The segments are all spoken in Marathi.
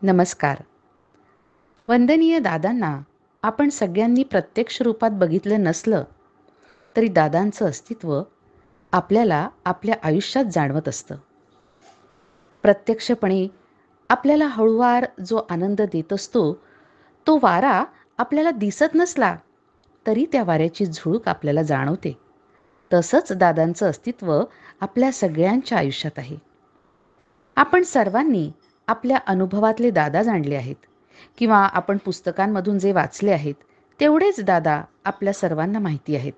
नमस्कार. वंदनीय दादांना आपण सगळ्यांनी प्रत्यक्ष रूपात बघितलं नसलं तरी दादांचं अस्तित्व आपल्याला आपल्या आयुष्यात जाणवत असतं. प्रत्यक्षपणे आपल्याला हळूवार जो आनंद देत असतो, तो वारा आपल्याला दिसत नसला तरी त्या वाऱ्याची झुळूक आपल्याला जाणवते. तसंच दादांचं अस्तित्व आपल्या सगळ्यांच्या आयुष्यात आहे. आपण सर्वांनी आपल्या अनुभवातले दादा जाणले आहेत किंवा आपण पुस्तकांमधून जे वाचले आहेत तेवढेच दादा आपल्या सर्वांना माहिती आहेत.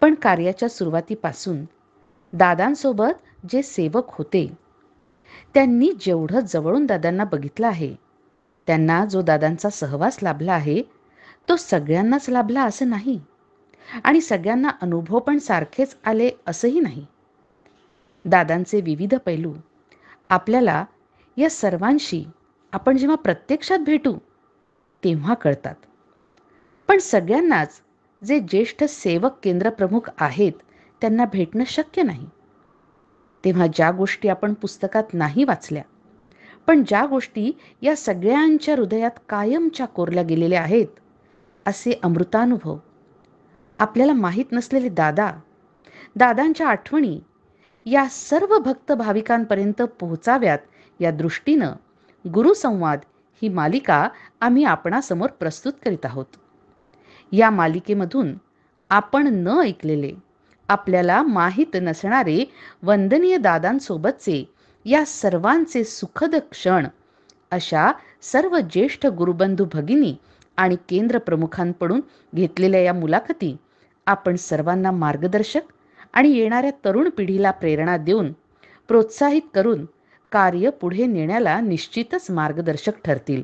पण कार्याच्या सुरुवातीपासून दादांसोबत जे सेवक होते त्यांनी जेवढं जवळून दादांना बघितलं आहे, त्यांना जो दादांचा सहवास लाभला आहे तो सगळ्यांनाच लाभला असं नाही आणि सगळ्यांना अनुभव पण सारखेच आले असंही नाही. दादांचे विविध पैलू आपल्याला या सर्वांशी आपण जेव्हा प्रत्यक्षात भेटू तेव्हा कळतात. पण सगळ्यांनाच जे ज्येष्ठ सेवक केंद्रप्रमुख आहेत त्यांना भेटणं शक्य नाही. तेव्हा ज्या गोष्टी आपण पुस्तकात नाही वाचल्या, पण ज्या गोष्टी या सगळ्यांच्या हृदयात कायमच्या कोरल्या गेलेल्या आहेत, असे अमृतानुभव आपल्याला माहीत नसलेले दादा, दादांच्या आठवणी या सर्व भक्त भाविकांपर्यंत पोहोचाव्यात या दृष्टीनं गुरुसंवाद ही मालिका आम्ही आपणासमोर प्रस्तुत करीत आहोत. या मालिकेमधून आपण न ऐकलेले, आपल्याला माहीत नसणारे वंदनीय दादांसोबतचे या सर्वांचे सुखद क्षण अशा सर्व ज्येष्ठ गुरुबंधू भगिनी आणि केंद्रप्रमुखांकडून घेतलेल्या या मुलाखती आपण सर्वांना मार्गदर्शक आणि येणाऱ्या तरुण पिढीला प्रेरणा देऊन प्रोत्साहित करून कार्य पुढे नेण्याला निश्चितच मार्गदर्शक ठरतील.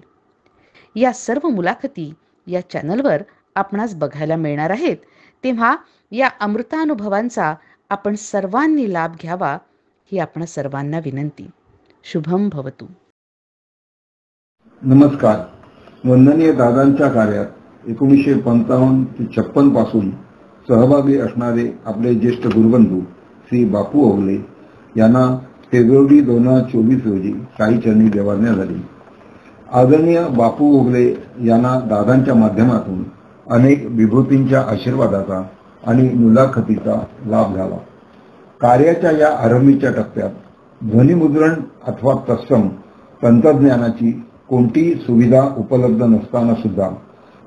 या सर्व मुलाखती या चॅनलवर आपणास बघायला मिळणार आहेत. तेव्हा या अमृतानुभवांचा आपण सर्वांनी लाभ घ्यावा ही आपण सर्वांना विनंती. शुभम भवतु. नमस्कार. वंदनीय दादांच्या कार्यात 1955 ते 56 पासून सहभागी असणारे आपले ज्येष्ठ गुरुबंधू श्री बापू ओगले यांना फेब्रुवारी 2024 रोजी साई चरणी देवाज्ञा झाली. आदरणीय बापू ओगले यांना दादांच्या माध्यमातून अनेक विभूतींच्या आशीर्वादाचा आणि मुलाखतीचा लाभ झाला. कार्याच्या या आरंभीच्या टप्प्यात ध्वनिमुद्रण अथवा तत्सम तंत्रज्ञानाची कोणतीही सुविधा उपलब्ध नसताना सुद्धा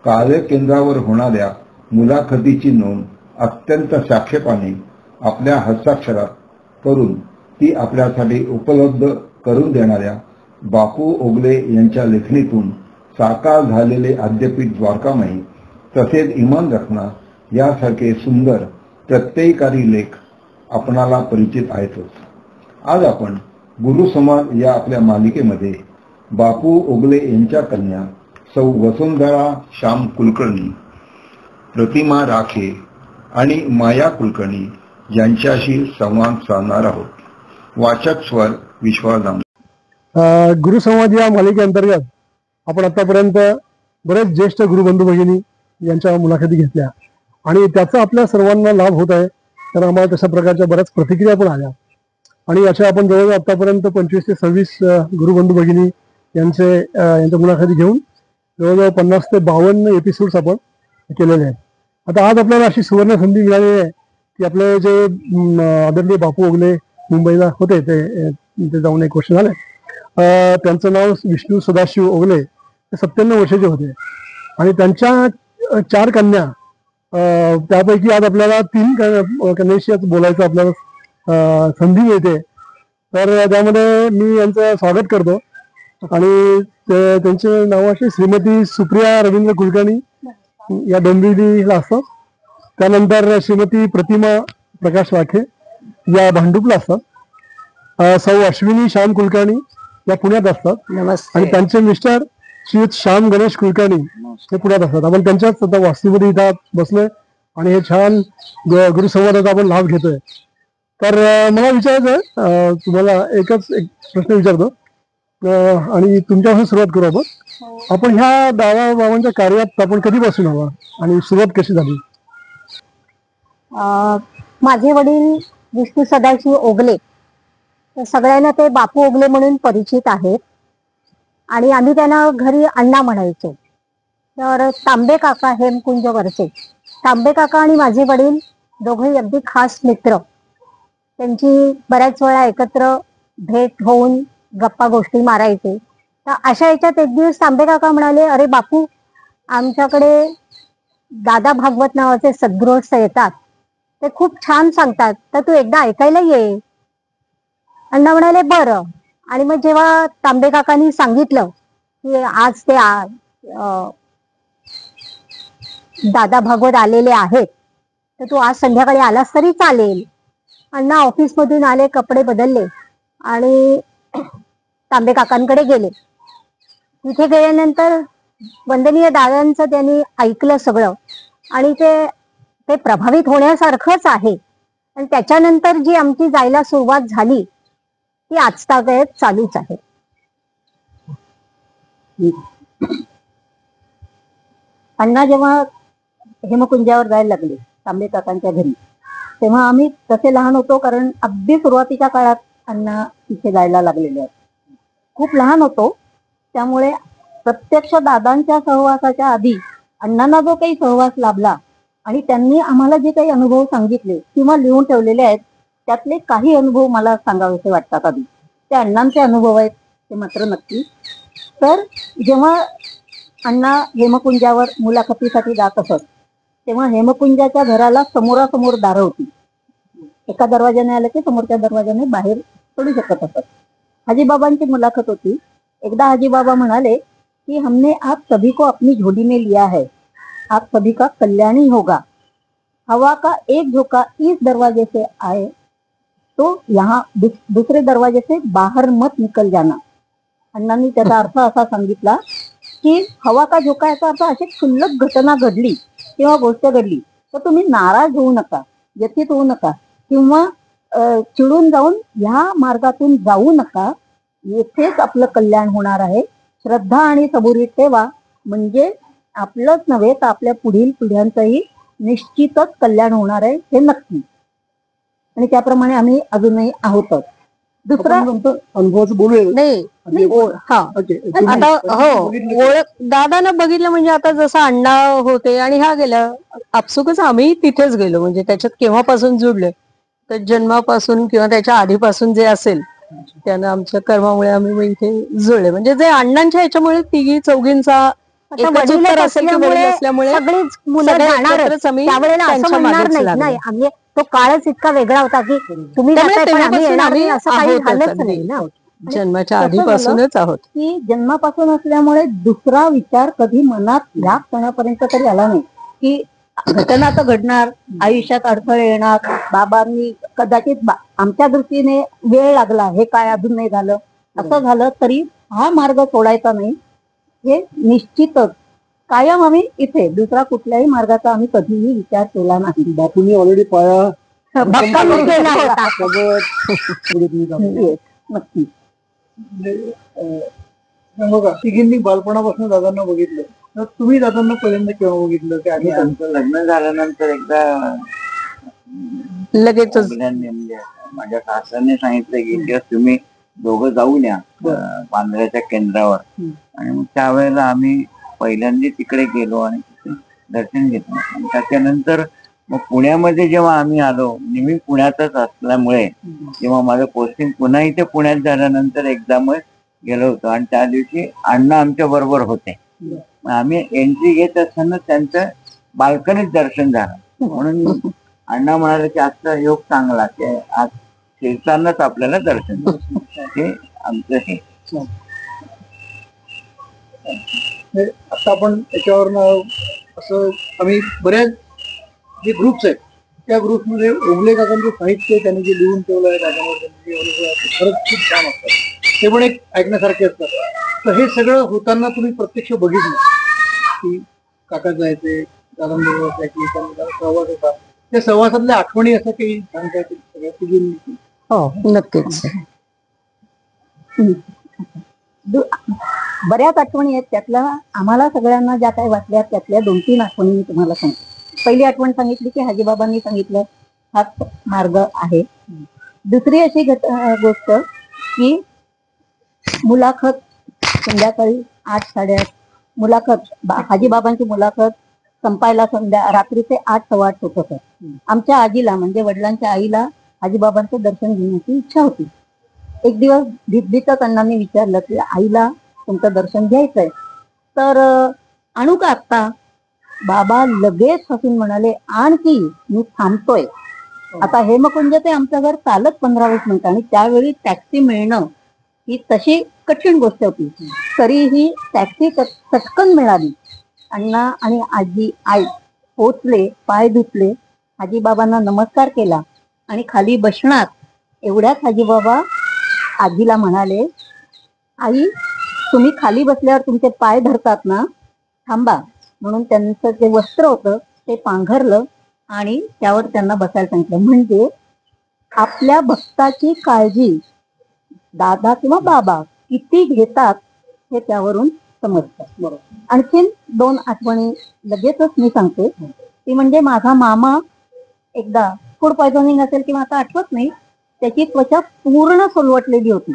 कार्य केंद्रावर होणाऱ्या मुलाखतीची नोंद अत्यंत साक्षेपाने आपल्या हस्ताक्षरात करून ती आपल्यासाठी उपलब्ध करून देणाऱ्या बापू ओगले यांच्या लेखणीतून साकार झालेले आद्यपीठ द्वारकामाई तसेच इमान रखना यासारखे सुंदर प्रत्ययकारी लेख आपणाला परिचित आहेतच. आज आपण गुरुसंवाद या आपल्या मालिकेमध्ये बापू ओगले यांच्या कन्या सौ वसुंधरा श्याम कुलकर्णी, प्रतिमा राखे आणि माया कुलकर्णी यांच्याशी संवाद साधणार आहोत. वाचक स्वर विश्वास दामले. गुरुसंवाद या मालिकेअंतर्गत आपण आतापर्यंत बरेच ज्येष्ठ गुरुबंधू भगिनी यांच्या मुलाखती घेतल्या आणि त्याचा आपल्या सर्वांना लाभ होत आहे. तर आम्हाला तशा प्रकारच्या बऱ्याच प्रतिक्रिया पण आल्या आणि याच्या आपण जवळजवळ आतापर्यंत 25 ते 26 गुरुबंधू भगिनी यांच्या मुलाखती घेऊन जवळजवळ 50 ते 52 एपिसोड्स आपण केलेले आहेत. आता आज आपल्याला अशी सुवर्ण संधी मिळालेली आहे की आपले जे आदरणीय बापू ओगले मुंबईला होते ते जाऊन 1 वर्ष झाले. त्यांचं नाव विष्णू सदाशिव ओगले, ते 97 वर्षाचे होते आणि त्यांच्या 4 कन्या, त्यापैकी आज आपल्याला 3 कन्याशी बोलायचं आपल्याला संधी मिळते. तर त्यामध्ये मी यांचं स्वागत करतो आणि त्यांचे नाव असे श्रीमती सुप्रिया रवींद्र कुलकर्णी या डोंबिवलीला असतात. त्यानंतर श्रीमती प्रतिमा प्रकाश राखे या भांडुपला असतात. सौ अश्विनी श्याम कुलकर्णी या पुण्यात असतात आणि त्यांचे मिस्टर श्री श्याम गणेश कुलकर्णी हे पुण्यात असतात. आपण त्यांच्याच आता वास्तूमध्ये इथं बसलोय आणि हे छान गुरुसंवादाचा आपण लाभ घेतोय. तर मला विचारायचं आहे, तुम्हाला एक प्रश्न विचारतो आणि तुमच्यापासून सुरुवात करू आपण. आपण ह्या दादाबाबांच्या कार्यात आपण कधीपासून हवा आणि सुरुवात कशी झाली? माझे वडील विष्णू सदाशिव ओगले, सगळ्यांना ते बापू ओगले म्हणून परिचित आहेत आणि आम्ही त्यांना घरी अण्णा म्हणायचो. तर तांबे काका हेमकुंज वरचे तांबे काका आणि माझे वडील दोघंही अगदी खास मित्र. त्यांची बऱ्याच वेळा एकत्र भेट होऊन गप्पा गोष्टी मारायचे. तर अशा याच्यात एक दिवस तांबे काका म्हणाले, अरे बापू, आमच्याकडे दादा भागवत नावाचे सद्गृहस्थ येतात, ते खूप छान सांगतात, तर तू एकदा ऐकायला ये. अण्णा म्हणाले बरं. आणि मग जेव्हा तांबे काकांनी सांगितलं की आज ते दादा भागवत आलेले आहेत, तर तू आज संध्याकाळी आलास तरी चालेल. अण्णा ऑफिसमधून आले, कपडे बदलले आणि तांबे काकांकडे गेले. तिथे गेल्यानंतर वंदनीय दादांचं त्यांनी ऐकलं सगळं आणि ते प्रभावित होण्यासारखंच आहे. आणि त्याच्यानंतर जी आमची जायला सुरुवात झाली ती आजतागत चालूच आहे. अण्णा जेव्हा हेमकुंजावर जायला लागले तांबे काकांच्या घरी, तेव्हा आम्ही तसे लहान होतो, कारण अगदी सुरुवातीच्या काळात अण्णा तिथे जायला लागलेले आहेत. खूप लहान होतो, त्यामुळे प्रत्यक्ष दादांच्या सहवासाच्या आधी अण्णांना जो काही सहवास लाभला आणि त्यांनी आम्हाला जे काही अनुभव सांगितले किंवा लिहून ठेवलेले आहेत, त्यातले काही अनुभव मला सांगावेसे वाटतात. आधी ते अण्णांचे अनुभव आहेत, ते मात्र नक्की. तर जेव्हा अण्णा हेमकुंजावर मुलाखतीसाठी जात असत, तेव्हा हेमकुंजाच्या घराला समोरासमोर दारं होती. एका दरवाजाने आलं की समोरच्या दरवाजाने बाहेर पडू शकत असत. हाजीबाबांची मुलाखत होती. एकदा हाजीबाबा म्हणाले कि हमने आप सभी को अपनी झोली में लिया है, आप सभी का कल्याण ही होगा. हवा का एक झोंका इस दरवाजे से आए तो यहाँ दूसरे दरवाजे से बाहर मत निकल जाना. अण्णांनी त्याचा अर्थ असा सांगितला की हवा का झोका याचा अर्थ अशी क्षुल्लक घटना घडली किंवा गोष्ट घडली तर तुम्ही नाराज होऊ नका, व्यथित होऊ नका किंवा चिडून जाऊन ह्या मार्गातून जाऊ नका. येथेच आपलं कल्याण होणार आहे. श्रद्धा आणि सबुरी ठेवा, म्हणजे आपलंच नव्हे तर आपल्या पुढील पिढ्यांचंही निश्चितच कल्याण होणार आहे, हे नक्की. आणि त्याप्रमाणे आम्ही अजूनही आहोतच. दुसरा अनुभवाचं बोलूया. नाही हा आता हो ओळख दादांना बघितलं म्हणजे आता जसं अण्णा होते आणि ह्या गेल्या, आपसुकच आम्ही तिथेच गेलो. म्हणजे त्याच्यात केव्हापासून जुडले तर जन्मापासून किंवा त्याच्या आधीपासून जे असेल त्यानं आमच्या कर्मामुळे आम्ही मग इथे जुळले. म्हणजे जे अण्णांच्या ह्याच्यामुळे तिघी चौघींचा एकच उत्तर असेल की वडील असल्यामुळे सगळीच मुलं सगळे जाणारच. एकत्रच आम्ही त्यावेळेला असं त्यांच्या म्हणणार मागेच नाही. लागलो. नाही, आम्ही तो काळच इतका वेगळा होता की तुम्ही त्यामुळे जाताय पण आम्ही तेव्हापासून येणार नाही आम्ही असं काही आहोतच झालंच अगदी. नाही ना. जन्माच्या कसं झालं आधीपासूनच आहोत. की जन्मापासून असल्यामुळे दुसरा विचार कधी मनात या क्षणापर्यंत तरी आला नाही की घटना तर घडणार, आयुष्यात अडथळे येणार. बाबांनी कदाचित आमच्या दृष्टीने वेळ लागला, हे काय अजून नाही झालं, असं झालं तरी हा मार्ग सोडायचा नाही, हे निश्चितच. कायम आम्ही इथे, दुसरा कुठल्याही मार्गाचा आम्ही कधीही विचार केला नाही. बापूंनी ऑलरेडी पाया भक्कम केला होता. सोबत नक्की. बघा, तिघींनी बालपणापासून दादांना बघितलं, तर तुम्ही दादांना पहिल्यांदा केव्हा बघितलं ते आणि आमचं लग्न झाल्यानंतर एकदा लगेचच मुलांनी म्हणजे माझ्या सासऱ्याने सांगितलं की किंवा तुम्ही दोघं जाऊन या पांढऱ्याच्या केंद्रावर. आणि मग त्यावेळेला आम्ही पहिल्यांदा तिकडे गेलो आणि तिथे दर्शन घेतलं. आणि त्याच्यानंतर मग पुण्यामध्ये जेव्हा आम्ही आलो, नेहमी पुण्यातच असल्यामुळे जेव्हा माझं पोस्टिंग पुन्हा इथे पुण्यात झाल्यानंतर एकदा मग गेलो होतो. आणि त्या दिवशी अण्णा आमच्या बरोबर होते. आम्ही एंट्री घेत असताना त्यांचं बाल्कनीत दर्शन झालं. म्हणून अण्णा म्हणाले की आजचा योग चांगला, की आज शिरतानाच आपल्याला दर्शन झालं. हे आमचं हे. आता आपण त्याच्यावर असं आम्ही बऱ्याच जे ग्रुप्स आहेत त्या ग्रुपमध्ये ओगले काकांचे साहित्य त्यांनी जे लिहून ठेवलं आहे, त्याच्यामध्ये त्यांचे अनुभव आहेत, खरंच खूप छान असतात. ते पण एक ऐकण्यासारखे असतात. तर हे सगळं होताना तुम्ही प्रत्यक्ष बघितलं की काका जायचे, दादांबरोबर असायची, त्यांचा सहवास होता, त्या सहवासातल्या आठवणी असं काही सांगता येतील सगळ्या तिघींनी? हो नक्कीच. बऱ्याच आठवणी आहेत. त्यातल्या आम्हाला सगळ्यांना ज्या काही वाटल्या त्यातल्या 2-3 आठवणी मी तुम्हाला सांगते. पहिली आठवण सांगितली की हाजीबाबांनी सांगितलं हाच मार्ग आहे. दुसरी अशी गोष्ट की मुलाखत संध्याकाळी 8-8:30 मुलाखत हाजीबाबांची मुलाखत संपायला रात्रीचे 8-8:15 होत होतं. आमच्या आजीला म्हणजे वडिलांच्या आईला हाजीबाबांचं दर्शन घेण्याची इच्छा होती. एक दिवस भीतभीतच अण्णांनी विचारलं की आईला तुमचं दर्शन घ्यायचंय तर आणू का आत्ता? बाबा लगेच हसून म्हणाले, आणखी मी थांबतोय. आता हेमकुंज ते आमचं घर चालत 15-20 मिनिटं आणि त्यावेळी टॅक्सी मिळणं ही तशी कठीण गोष्ट होती. तरीही टॅक्सी चटकन मिळाली. अण्णा आणि आजी आई पोचले, पाय धुतले, आजीबाबांना नमस्कार केला आणि खाली बसणार एवढ्यात आजीबाबा आजीला म्हणाले, आई तुम्ही खाली बसल्यावर तुमचे पाय धरतात ना, थांबा. म्हणून त्यांचं जे वस्त्र होतं ते पांघरलं आणि त्यावर त्यांना बसायला सांगितलं. म्हणजे आपल्या भक्ताची काळजी दादा किंवा बाबा किती घेतात हे त्यावरून समजतं. बरोबर. आणखीन 2 आठवणी लगेचच मी सांगते. ती म्हणजे माझा मामा एकदा फूड पॉयझनिंग असेल किंवा आता आठवत नाही, त्याची त्वचा पूर्ण सोलवटलेली होती.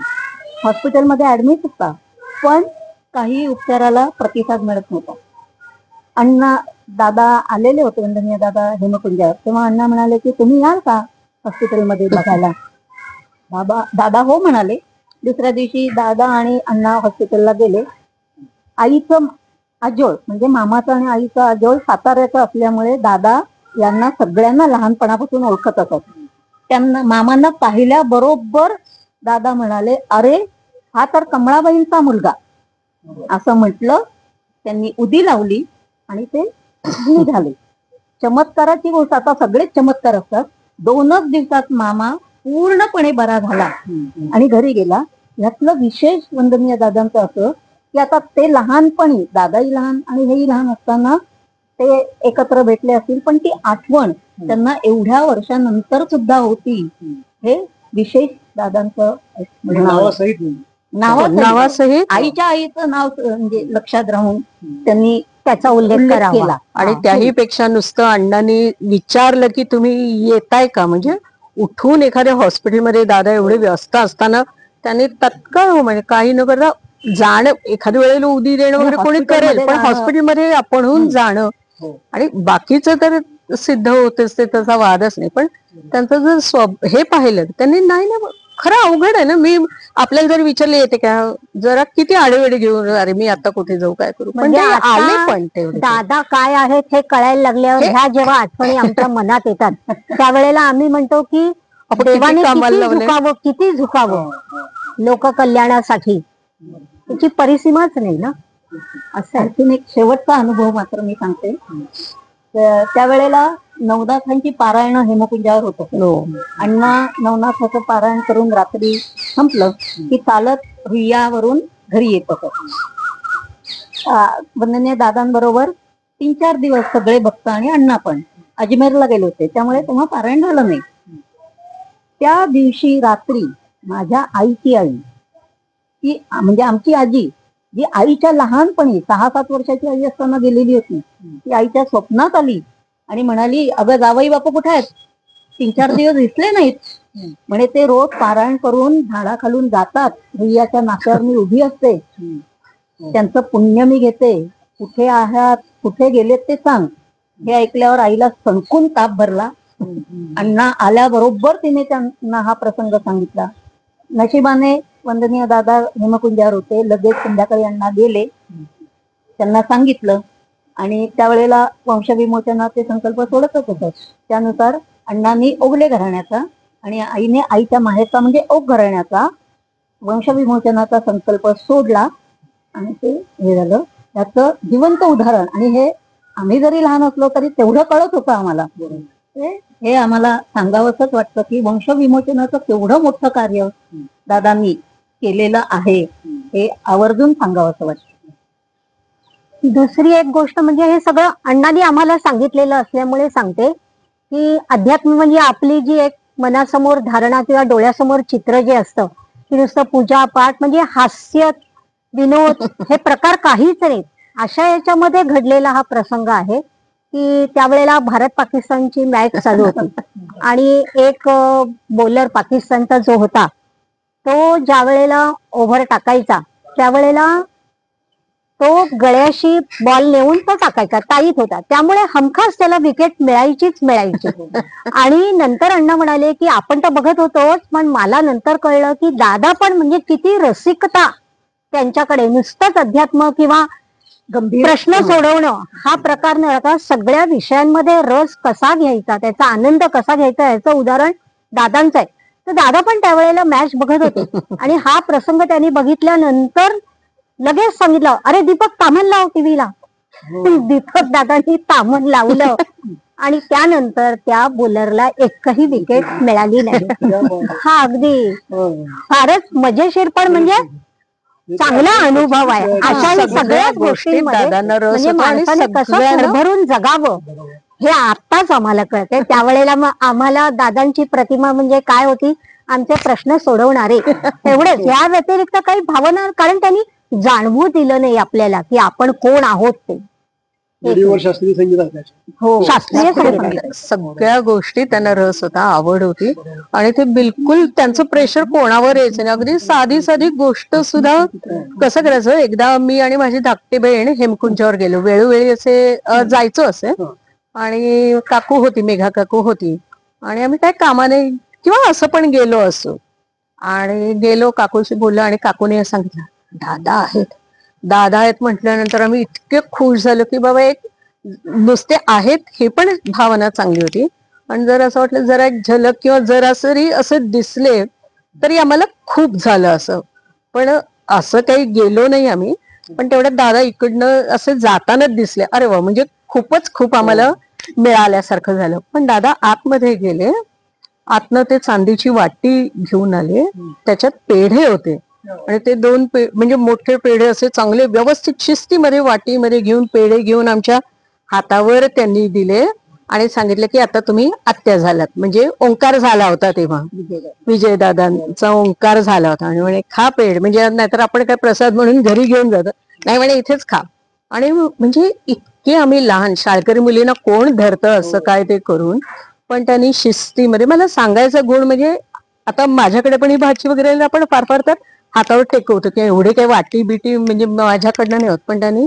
हॉस्पिटलमध्ये ऍडमिट होता, पण काही उपचाराला प्रतिसाद मिळत नव्हता. अण्णा दादा आलेले होते, वंदनीय दादा हेमकुंजावर. तेव्हा अण्णा म्हणाले की तुम्ही याल का हॉस्पिटलमध्ये बघायला? दादा हो म्हणाले. दुसऱ्या दिवशी दादा आणि अण्णा हॉस्पिटलला गेले. आईचं आजोळ म्हणजे मामाचं आणि आईचं आजोळ साताऱ्याचं असल्यामुळे दादा यांना सगळ्यांना लहानपणापासून ओळखत असत. त्यांना मामांना पाहिल्या बरोबर दादा म्हणाले, अरे हा तर कमळाबाईंचा मुलगा. असं म्हटलं. त्यांनी उदी लावली आणि ते निघाले. चमत्काराची गोष्ट, आता सगळेच चमत्कार असतात. 2च दिवसात मामा पूर्णपणे बरा झाला आणि घरी गेला. यातलं विशेष वंदनीय दादांचं असं की आता ते लहानपणी, दादाही लहान आणि हेही लहान असताना ते एकत्र भेटले असतील, पण ती आठवण त्यांना एवढ्या वर्षानंतर सुद्धा होती. हे विशेष दादांचं नावासहित आईच्या आईचं नाव म्हणजे लक्षात राहून त्यांनी त्याचा उल्लेख केला. आणि त्याही पेक्षा नुसतं अण्णांनी विचारलं की तुम्ही येताय का, म्हणजे उठून एखाद्या हॉस्पिटलमध्ये दादा एवढे व्यस्त असताना त्यांनी तत्काळ हो म्हणजे काही न करता जाणं, एखाद्या वेळेला उदी देणं वगैरे कोणी करेल, पण हॉस्पिटलमध्ये आपणहून जाणं. आणि बाकीचं तर सिद्ध होतेच, ते त्याचा वादच नाही. पण त्यांचं जर हे पाहिलं त्यांनी, नाही ना खरं अवघड आहे ना. मी आपल्याला जर विचारले येते का, जरा किती आडेवेडे घेऊन, अरे मी आता कुठे जाऊ, काय करू, पण ते आले. पण तेवढे दादा काय आहेत हे कळायला लागल्यावर ह्या जेव्हा आठवणी आमच्या मनात येतात त्यावेळेला आम्ही म्हणतो की देवाने किती झुकावं लोक कल्याणासाठी. त्याची परिसीमाच नाही ना. असं आणखीन एक शेवटचा अनुभव मात्र मी सांगते. त्यावेळेला नवनाथांची पारायण हेमकुंजावर होत. अण्णा नवनाथाचं पारायण करून रात्री संपलं की चालत रुईयावरून घरी येत होत. वंदनीय दादांबरोबर 3-4 दिवस सगळे भक्त आणि अण्णा पण अजमेरला गेले होते, त्यामुळे तेव्हा पारायण झालं नाही. त्या दिवशी रात्री माझ्या आईची आई, ती म्हणजे आमची आजी जी आईच्या लहानपणी 6-7 वर्षाची आई असताना गेलेली होती, ती आईच्या स्वप्नात आली आणि म्हणाली, अगं जावई बापू कुठे आहेत? 3-4 दिवस दिसले नाहीत. म्हणे ते रोज पारायण करून झाडाखालून जातात, रुईयाच्या नाक्यावर मी उभी असते, त्यांचं पुण्य मी घेते, कुठे आहात, कुठे गेलेत ते सांग. हे ऐकल्यावर आईला सणकून ताप भरला. अण्णा आल्याबरोबर तिने त्यांना हा प्रसंग सांगितला. नशिबाने वंदनीय दादा हेमकुंजावर होते. लगेच संध्याकाळी अण्णा गेले, त्यांना सांगितलं आणि त्यावेळेला वंशविमोचनाचे संकल्प सोडतच होते. त्यानुसार अण्णांनी ओगले घराण्याचा आणि आईने आईच्या माहेरचा म्हणजे ओग घराण्याचा वंशविमोचनाचा संकल्प सोडला आणि ते हे झालं. त्याचं जिवंत उदाहरण. आणि हे आम्ही जरी लहान असलो तरी तेवढं कळत होतं आम्हाला. हे आम्हाला सांगावंच वाटतं की वंशविमोचनाचं केवढं मोठं कार्य दादांनी केलेलं आहे, हे आवर्जून सांगावंसं वाटतं. दुसरी एक गोष्ट म्हणजे हे सगळं अण्णांनी आम्हाला सांगितलेलं असल्यामुळे सांगते की अध्यात्म म्हणजे आपली जी एक मनासमोर धारणा किंवा डोळ्यासमोर चित्र जे असतं की नुसतं पूजा पाठ म्हणजे हास्य विनोद हे प्रकार काहीच नाहीत. अशा याच्यामध्ये घडलेला हा प्रसंग आहे की त्यावेळेला भारत पाकिस्तानची मॅच चालू होती आणि एक बॉलर पाकिस्तानचा जो होता तो ज्या वेळेला ओव्हर टाकायचा त्यावेळेला तो गळ्याशी बॉल नेऊन तो टाकायचा, टाईट होता, त्यामुळे हमखास त्याला विकेट मिळायची. आणि नंतर अण्णा म्हणाले की आपण तर बघत होतोच, पण मला नंतर कळलं की दादा पण म्हणजे किती रसिकता त्यांच्याकडे, नुसतंच अध्यात्म किंवा प्रश्न सोडवणं हा प्रकार न राहता सगळ्या विषयांमध्ये रस कसा घ्यायचा, त्याचा आनंद कसा घ्यायचा याचं उदाहरण दादांचं आहे. तर दादा पण त्यावेळेला मॅच बघत होते आणि हा प्रसंग त्यांनी बघितल्यानंतर लगेच सांगितलं, अरे दीपक तामण लाव टीव्हीला. दीपक दादांनी तामण लावलं आणि त्यानंतर त्या बॉलरला एकही विकेट मिळाली नाही. हा अगदी फारच मजेशीर पण म्हणजे चांगला अनुभव आहे. अशा सगळ्या गोष्टींमध्ये म्हणजे माणसाने कसं भरभरून जगावं हे आत्ताच आम्हाला कळतंय. त्यावेळेला मग आम्हाला दादांची प्रतिमा म्हणजे काय होती, आमचे प्रश्न सोडवणारे एवढेच, या व्यतिरिक्त काही भावना, कारण त्यांनी जाणवू दिलं नाही आपल्याला की आपण कोण आहोत ते. शास्त्रीय संगीत हो, शास्त्रीय संगीत सगळ्या गोष्टी त्यांना रस होता, आवड होती आणि ते बिलकुल त्यांचं प्रेशर कोणावर यायचं नाही. अगदी साधी साधी गोष्ट सुद्धा कसं करायचं. एकदा मी आणि माझी धाकटी बहीण हेमकुंजावर गेलो, वेळोवेळी असे जायचो असे, आणि काकू होती, मेघा काकू होती, आणि आम्ही काय कामाने किंवा असं पण गेलो असो, आणि गेलो काकूशी बोललो आणि काकूने सांगितलं दादा आहेत म्हटल्यानंतर आम्ही इतके खुश झालो की बाबा एक नुसते आहेत हे पण भावना चांगली होती. आणि जर असं वाटलं जरा एक झलक किंवा जरासरी असे दिसले तरी आम्हाला खूप झालं असं. पण असं काही गेलो नाही आम्ही, पण तेवढ्यात दादा इकडनं असे जातानाच दिसले. अरे वा, म्हणजे खूप आम्हाला मिळाल्यासारखं झालं. पण दादा आतमध्ये गेले, आतनं ते चांदीची वाटी घेऊन आले, त्याच्यात पेढे होते आणि ते दोन म्हणजे मोठे पेढे असे चांगले व्यवस्थित शिस्तीमध्ये वाटीमध्ये घेऊन पेढे घेऊन आमच्या हातावर त्यांनी दिले आणि सांगितलं की आता तुम्ही आत्या झालात. म्हणजे ओंकार झाला होता तेव्हा, विजयदादांचा ओंकार झाला होता. आणि म्हणे खा पेढ, म्हणजे नाहीतर आपण काय प्रसाद म्हणून घरी घेऊन जातो, नाही म्हणे इथेच खा. आणि म्हणजे इतके आम्ही लहान शाळकरी मुलींना कोण धरतं असं काय ते करून, पण त्यांनी शिस्तीमध्ये मला सांगायचा गुण म्हणजे, आता माझ्याकडे पण ही भाजी वगैरे आपण फार फार तर हातावर टेकवतो की एवढे काही वाटी बिटी म्हणजे माझ्याकडनं नाही होत, पण त्यांनी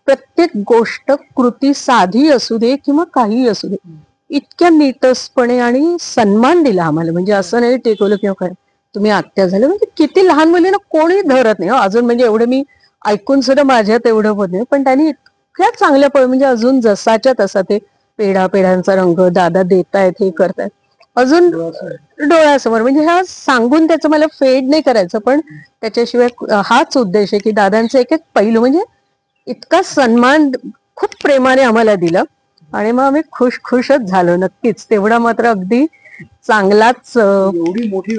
प्रत्येक गोष्ट कृती साधी असू दे किंवा काही असू दे इतक्या नीटसपणे आणि सन्मान दिला आम्हाला. म्हणजे असं नाही टेकवलं किंवा काय तुम्ही आत्या झालं, म्हणजे किती लहान मुलींना कोणी धरत नाही अजून. म्हणजे एवढं मी ऐकून सुद्धा माझ्यात एवढं होत नाही, पण त्यांनी इतक्या चांगल्या म्हणजे अजून जसाच्या तसा ते पेढ्यांचा रंग दादा देतायत हे करतायत अजून डोळ्यासमोर. म्हणजे हा सांगून त्याचं मला फेड नाही करायचं, पण त्याच्याशिवाय हाच उद्देश आहे की दादांचं एक एक पैलू म्हणजे इतका सन्मान खूप प्रेमाने आम्हाला दिलं आणि मग आम्ही खुशच झालो. नक्कीच तेवढा मात्र अगदी चांगलाच. एवढी मोठी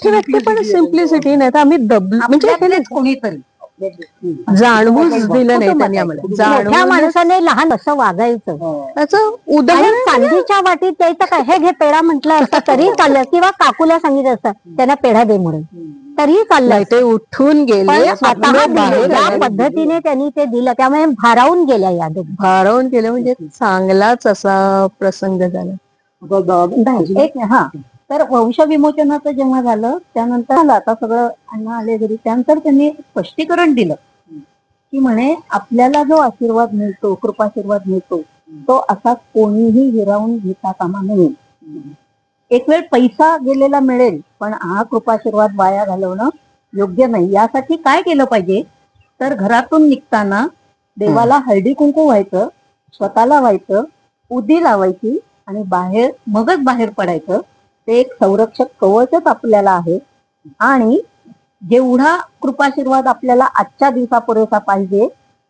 व्यक्ती पण सिम्प्लिसिटी नाही तर आम्ही म्हणजे कोणीतरी जाणवूच दिलं नाही त्यांनी आम्हाला. मोठ्या माणसाने लहान कसं वागायचं त्याचं उदाहरण चांदीच्या वाटीत द्यायचं काय, हे घे पेढा म्हटलं असतं तरी चाललं, किंवा काकूला सांगितलं असतं त्यांना पेढा दे म्हणून तरी चाललं. ते उठून गेले त्या पद्धतीने त्यांनी ते दिलं, त्यामुळे भारावून गेल्या या भारावून गेलं. म्हणजे चांगलाच असा प्रसंग झाला. हा, तर वंशविमोचनाचं जेव्हा झालं त्यानंतर झालं, आता सगळं अण्णा आले घरी, त्यानंतर त्यांनी स्पष्टीकरण दिलं की म्हणे आपल्याला जो आशीर्वाद मिळतो, कृपाशीर्वाद मिळतो, तो असा कोणीही हिरावून घेता कामा नये. एक वेळ पैसा गेलेला मिळेल, पण हा कृपाशीर्वाद वाया घालवणं योग्य नाही. यासाठी काय केलं पाहिजे, तर घरातून निघताना देवाला हळदी कुंकू व्हायचं, स्वतःला व्हायचं, उदी लावायची आणि मगच बाहेर पडायचं. ते एक संरक्षक कवचच आपल्याला आहे. आणि जेवढा कृपाशीर्वाद आपल्याला आजच्या दिवसा पुरेसा पाहिजे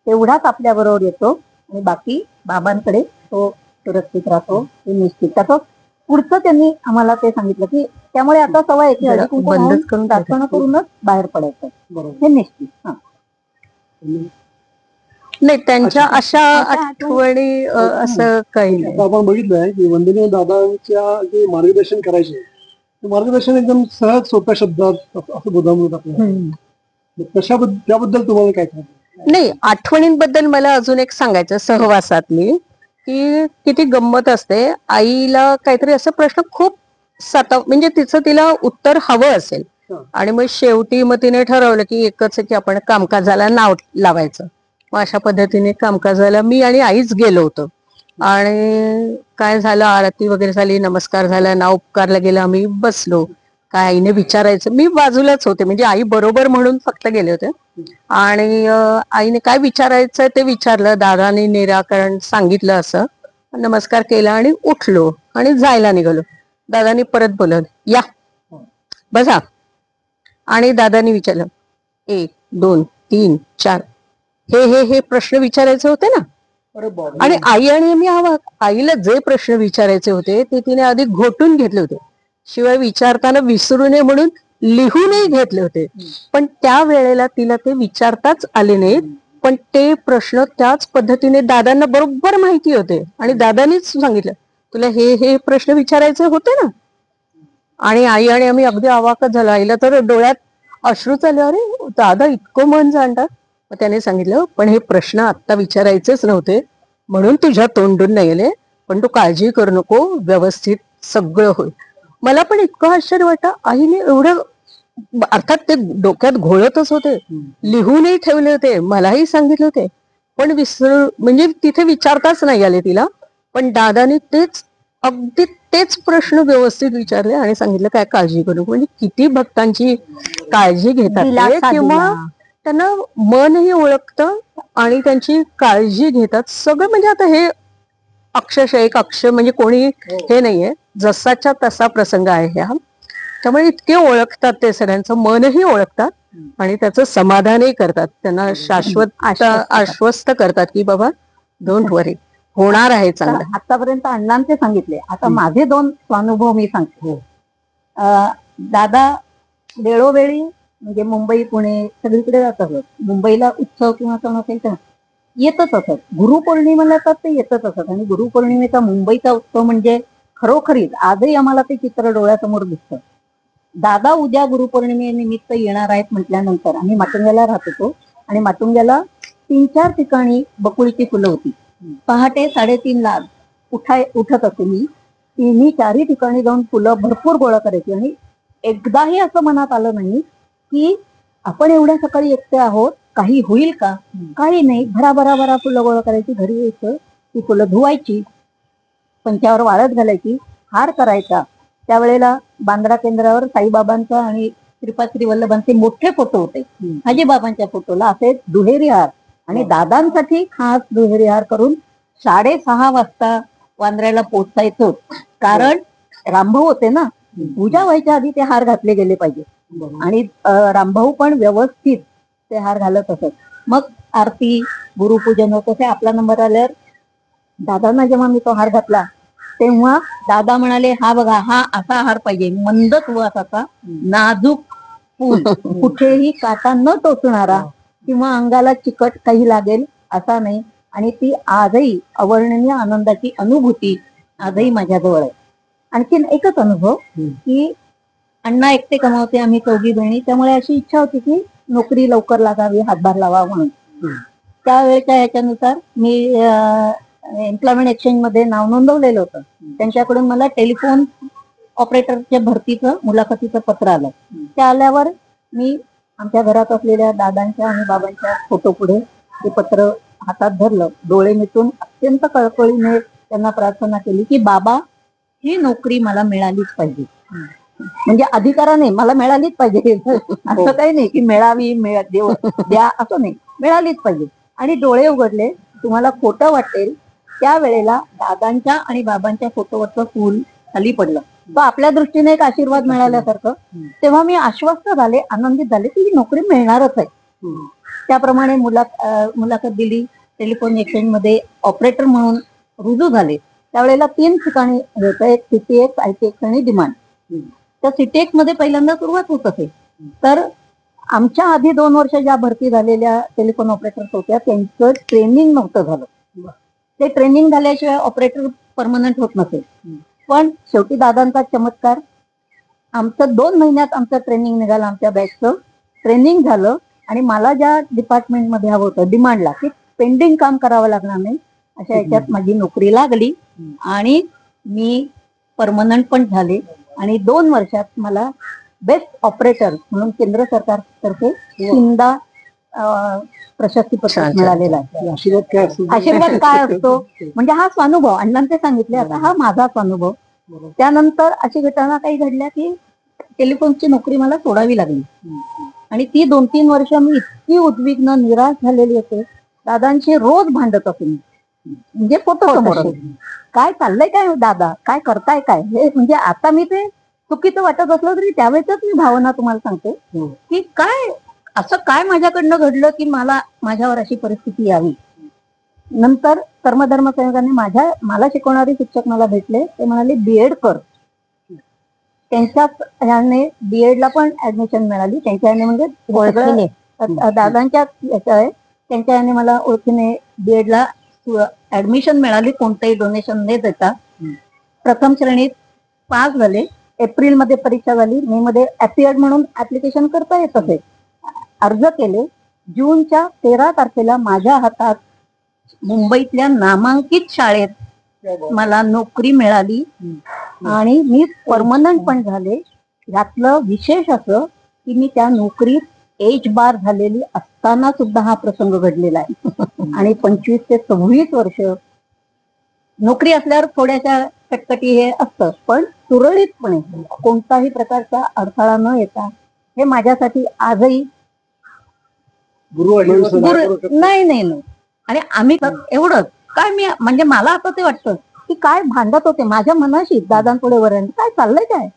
तेवढाच आपल्या बरोबर येतो आणि बाकी बाबांकडे तो सुरक्षित राहतो, हे निश्चित. त्याचं पुढचं त्यांनी आम्हाला ते सांगितलं की त्यामुळे आता सवय आहे की हळदी कुंकू बंदच करून प्रार्थना करूनच बाहेर पडायचं, हे निश्चित. हा, नाही त्यांच्या अशा आठवणी असं काही नाही. आपण बघितलंय की वंदनीय दादांच्या जे मार्गदर्शन करायचे ते मार्गदर्शन एकदम सहज सोप्या शब्दात असं बोधामृत आपल्याला, त्याबद्दल तुम्हाला काय सांगायचं? नाही, आठवणींबद्दल मला अजून एक सांगायचं सहवासातली की किती गंमत असते. आईला काहीतरी असं प्रश्न खूप म्हणजे तिला उत्तर हवं असेल आणि मग शेवटी मग तिने ठरवलं की एकच आहे की आपण कामकाजाला नाव लावायचं. मग अशा पद्धतीने कामकाजाला मी आणि आईच गेलो होतो. आणि काय झालं, आरती वगैरे झाली, नमस्कार झाला, नाव उपकारला गेलं, आम्ही बसलो. काय आईने विचारायचं, मी बाजूलाच होते, म्हणजे आई बरोबर म्हणून फक्त गेले होते. आणि आईने काय विचारायचं ते विचारलं, दादाने निराकरण सांगितलं, असं नमस्कार केला आणि उठलो आणि जायला निघालो. दादानी परत बोलवलं, या बसा. आणि दादानी विचारलं, 1 2 3 4 हे प्रश्न विचारायचे होते ना. आणि आई आणि मी आवाक, आईला जे प्रश्न विचारायचे होते ते तिने आधी घोटून घेतले होते, शिवाय विचारताना विसरू नये म्हणून लिहूनही घेतले होते. पण त्या वेळेला तिला ते विचारताच आले नाहीत. पण ते प्रश्न त्याच पद्धतीने दादांना बरोबर माहिती होते आणि दादानीच सांगितलं, तुला हे प्रश्न विचारायचे होते ना. आणि आई आणि आम्ही अगदी अवाकच झालो. आईला तर डोळ्यात अश्रू चालले, अरे दादा इतकं मन जाणतात. मग त्याने सांगितलं, पण हे प्रश्न आत्ता विचारायचेच नव्हते म्हणून तुझ्या तोंडून नाही गेले, पण तू काळजी करू नको, व्यवस्थित सगळं होईल. मला पण इतकं आश्चर्य वाटतं, आईने एवढं, अर्थात ते डोक्यात घोळतच होते, लिहूनही ठेवले होते, मलाही सांगितले होते, पण म्हणजे तिथे विचारताच नाही आले तिला. पण दादाने अगदी तेच प्रश्न व्यवस्थित विचारले आणि सांगितलं, काय काळजी करू. म्हणजे किती भक्तांची काळजी घेतात ते, किंवा त्यांना मनही ओळखतं आणि त्यांची काळजी घेतात सगळं. म्हणजे आता हे अक्षरशः एक अक्षर म्हणजे कोणी हे नाहीये, जसाच्या तसा प्रसंग आहे हा. त्यामुळे इतके ओळखतात ते, सगळ्यांचं मनही ओळखतात आणि त्याचं समाधानही करतात. त्यांना शाश्वत आश्वस्त करतात की बाबा डोंट वरी, होणार आहे चांगलं. आतापर्यंत अण्णांचे सांगितले, आता माझे 2 स्वानुभव मी सांगते. दादा वेळोवेळी म्हणजे मुंबई पुणे सगळीकडे जात असत. मुंबईला उत्सव किंवा सण असेल तर येतच असत. गुरुपौर्णिमेला तर ते येतच असत. आणि गुरुपौर्णिमेचा मुंबईचा उत्सव म्हणजे खरोखरीच आजही आम्हाला ते चित्र डोळ्यासमोर दिसतं. दादा उद्या गुरुपौर्णिमेनिमित्त येणार आहेत म्हटल्यानंतर आम्ही माटुंग्याला राहत होतो आणि माटुंग्याला 3-4 ठिकाणी बकुळीची फुलं होती. पहाटे 3:30ला उठत असे मी, 3-4 ठिकाणी जाऊन फुलं भरपूर गोळा करायची. आणि एकदाही असं मनात आलं नाही की आपण एवढ्या सकाळी एकटे आहोत, काही होईल का. काही नाही, भराभरा फुलं गोळा करायची, घरी यायचं, ती फुलं धुवायची, पंचावर वाळत घालायची, हार करायचा. त्यावेळेला बांद्रा केंद्रावर साईबाबांचा आणि श्रीपाद श्री वल्लभांचे मोठे फोटो होते. हाजीबाबांच्या फोटोला असे दुहेरी हार, आणि दादांसाठी खास दुहेरी हार करून 6:30 वाजता वांद्र्याला पोहोचायचो. कारण रामभाऊ होते ना, पूजा व्हायच्या आधी ते हार घातले गेले पाहिजे. आणि रामभाऊ पण व्यवस्थित ते हार घालत असत. मग आरती, गुरुपूजन होत असे. आपला नंबर आल्यावर दादांना जेव्हा मी तो हार घातला तेव्हा दादा म्हणाले, हा बघा, हा असा हार पाहिजे, मंद सुवासाचा, नाजूक फूल, कुठेही काटा न टोचणारा किंवा अंगाला चिकट काही लागेल असा नाही. आणि ती आजही अवर्णनीय आनंदाची अनुभूती आजही माझ्याजवळ आहे. आणखीन एकच अनुभव की अण्णा एकटे कमावते, आम्ही 4घी बहिणी, त्यामुळे अशी इच्छा होती की नोकरी लवकर लागावी, हातभार लावा म्हणून. त्यावेळेच्या ह्याच्यानुसार मी एम्प्लॉयमेंट एक्सचेंज मध्ये नाव नोंदवलेलं होतं. त्यांच्याकडून मला टेलिफोन ऑपरेटरच्या भरतीचं मुलाखतीचं पत्र आलं. त्या आल्यावर मी आमच्या घरात असलेल्या दादांच्या आणि बाबांच्या फोटो पुढे ते पत्र हातात धरलं, डोळे मिटून अत्यंत कळकळीने त्यांना प्रार्थना केली की बाबा, ही नोकरी मला मिळालीच पाहिजे. म्हणजे अधिकाराने मला मिळालीच पाहिजे, असं काही नाही की मिळावी द्या असं नाही, मिळालीच पाहिजे. आणि डोळे उघडले. तुम्हाला खोटं वाटेल, त्यावेळेला दादांच्या आणि बाबांच्या फोटोवरचं फूल खाली पडलं. तो आपल्या दृष्टीने एक आशीर्वाद मिळाल्यासारखं. तेव्हा मी आश्वस्त झाले, आनंदित झाले की ही नोकरी मिळणारच आहे. त्याप्रमाणे मुलाखत दिली. टेलिफोन एक्सचेंज मध्ये ऑपरेटर म्हणून रुजू झाले. त्यावेळेला 3 ठिकाणी होतं, एक CTX, ITX आणि डिमांड. त्या CTX मध्ये पहिल्यांदा सुरुवात होत असे. तर आमच्या आधी 2 वर्ष ज्या भरती झालेल्या टेलिफोन ऑपरेटर्स होत्या त्यांचं ट्रेनिंग नव्हतं झालं. ते ट्रेनिंग झाल्याशिवाय ऑपरेटर परमनंट होत नसेल. पण शेवटी दादांचा चमत्कार, आमचं 2 महिन्यात आमचं ट्रेनिंग निघालं, आमच्या बॅचचं ट्रेनिंग झालं. आणि मला ज्या डिपार्टमेंटमध्ये हवं होतं डिमांडला, की पेंडिंग काम करावं लागणार नाही अशा याच्यात माझी नोकरी लागली आणि मी परमनंट पण झाले. आणि 2 वर्षात मला बेस्ट ऑपरेटर म्हणून केंद्र सरकारतर्फे शिंदा प्रशस्ती छान, पत्र छान. मिळालेलं आहे. आशीर्वाद काय असतो आशीर्वाद काय असतो म्हणजे हा स्वानुभव अण्णांनी ते सांगितले, आता हा माझा स्वानुभव. त्यानंतर अशी घटना काही घडल्या की टेलिफोनची नोकरी मला सोडावी लागली आणि ती 2-3 वर्ष मी इतकी उद्विग्न निराश झालेली होते. दादांशी रोज भांडत असे मी, म्हणजे फोटो समोर काय चाललंय काय दादा, काय करताय काय, हे म्हणजे आता मी ते चुकीचं वाटत असलं तरी त्यावेळेच मी भावना तुम्हाला सांगते की काय असं काय माझ्याकडनं घडलं की माझ्यावर अशी परिस्थिती यावी. नंतर कर्मधर्म संयोगाने मला शिकवणारे शिक्षक मला भेटले. ते म्हणाले बीएड कर. त्यांच्याच ह्याने बीएडला पण ऍडमिशन मिळाली. त्यांच्या ह्याने म्हणजे ओळखीने दादांच्या याच्या आहे, त्यांच्या ह्याने मला ओळखीने बीएडला ऍडमिशन मिळाली कोणतंही डोनेशन न देता. प्रथम श्रेणीत पास झाले. एप्रिलमध्ये परीक्षा झाली. मे मध्ये अपियर्ड म्हणून ऍप्लिकेशन करता येत असे. अर्ज केले. जूनच्या 13 तारखेला माझ्या हातात मुंबईतल्या नामांकित शाळेत मला नोकरी मिळाली आणि मी परमनंट पण झाले. यातलं विशेष असं की मी त्या नोकरीत एज बार झालेली असताना सुद्धा हा प्रसंग घडलेला आहे. आणि 25 ते 26 वर्ष नोकरी असल्यावर थोड्याशा कटकटी हे असतं, पण सुरळीतपणे कोणताही प्रकारचा अडथळा न येता हे माझ्यासाठी आजही नाही नाही नाही. आणि आम्ही एवढंच काय मी म्हणजे मला आता ते वाटतं की काय भांडत होते माझ्या मनाशी दादांपुढे वरण काय चाललंय काय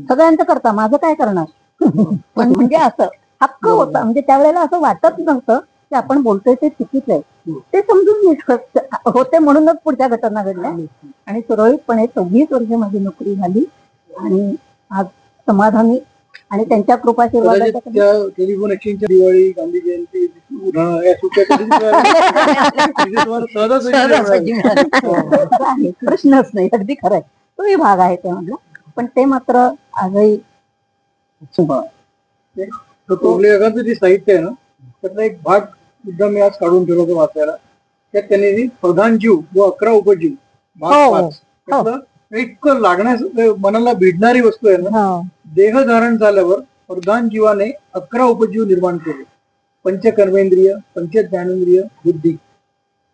सगळ्यांचं करता माझं काय करणार. पण म्हणजे असं हक्क होता, म्हणजे त्यावेळेला असं वाटत नव्हतं की आपण बोलतोय ते चुकीचं आहे. ते समजून घेत होते म्हणूनच पुढच्या घटना घडल्या आणि सुरळीतपणे 26 वर्ष माझी नोकरी झाली आणि आज समाधानी आणि त्यांच्या कृपाशीर्वादाच्या टेलिफोन एक्सचेंजच्या दिवाळी, गांधी जयंती, उन्हाळा या सुट्ट्या प्रश्नच नाही. अगदी खरंय, तोही भाग आहे त्यामधला. पण ते मात्र आजही जे साहित्य आहे ना त्यातला एक भाग सुद्धा मी आज काढून ठेवलो होतो वाचायला. त्यात त्यांनी प्रधान जीव व 11 उपजीव भाग 5 त्यातलं इतकं लागण्यास मनाला भिडणारी वस्तू आहे ना. देह धारण झाल्यावर प्रधान जीवाने 11 उपजीव निर्माण केले. पंचकर्मेंद्रिय, पंचज्ञानेंद्रिय, बुद्धी.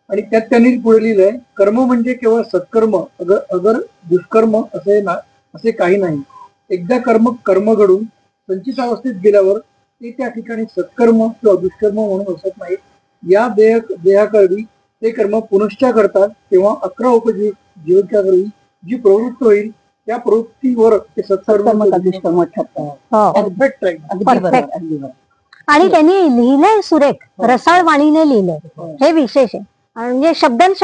आणि त्यात त्यांनी पुढे लिहिलंय कर्म म्हणजे केवळ सत्कर्म अगर दुष्कर्म असे काही नाही. एकदा कर्म घडून संचित अवस्थेत गेल्यावर ते त्या ठिकाणी सत्कर्म किंवा दुष्कर्म म्हणून असत नाही. या देहाकरवी ते कर्म पुनश्च करतात तेव्हा 11 उपजीव जीवच्या करवी जी प्रवृत्त होईल त्या प्रवृत्तीवर ते सत्कर्म दुष्कर्म ठरतात. परफेक्ट आहे. आणि त्यांनी लिहिलंय सुरेख रसाळ वाणीने लिहिलंय. हे विशेष आहे. म्हणजे शब्दात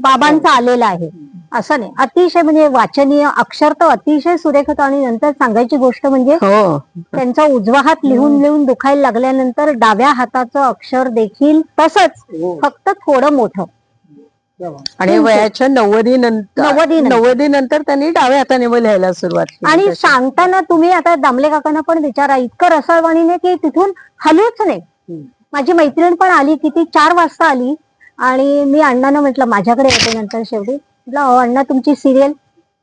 बाबांचा आलेला आहे असं नाही. अतिशय म्हणजे वाचनीय अक्षर तर अतिशय सुरेख होतं. आणि नंतर सांगायची गोष्ट म्हणजे त्यांचा उजवा हात लिहून लिहून दुखायला लागल्यानंतर डाव्या हाताचं अक्षर देखील तसंच फक्त थोडं मोठं. आणि वयाच्या 90 नंतर त्यांनी डाव्या हाताने लिहायला सुरुवात केली. आणि सांगताना तुम्ही आता दामले काकांना पण विचारा, इतकं रसाळवाणीने की तिथून हलूच नाही. माझी मैत्रीण पण आली, किती 4 वाजता आली आणि मी अण्णांना म्हटलं माझ्याकडे येते नंतर. शेवटी म्हटलं अण्णा तुमची सिरियल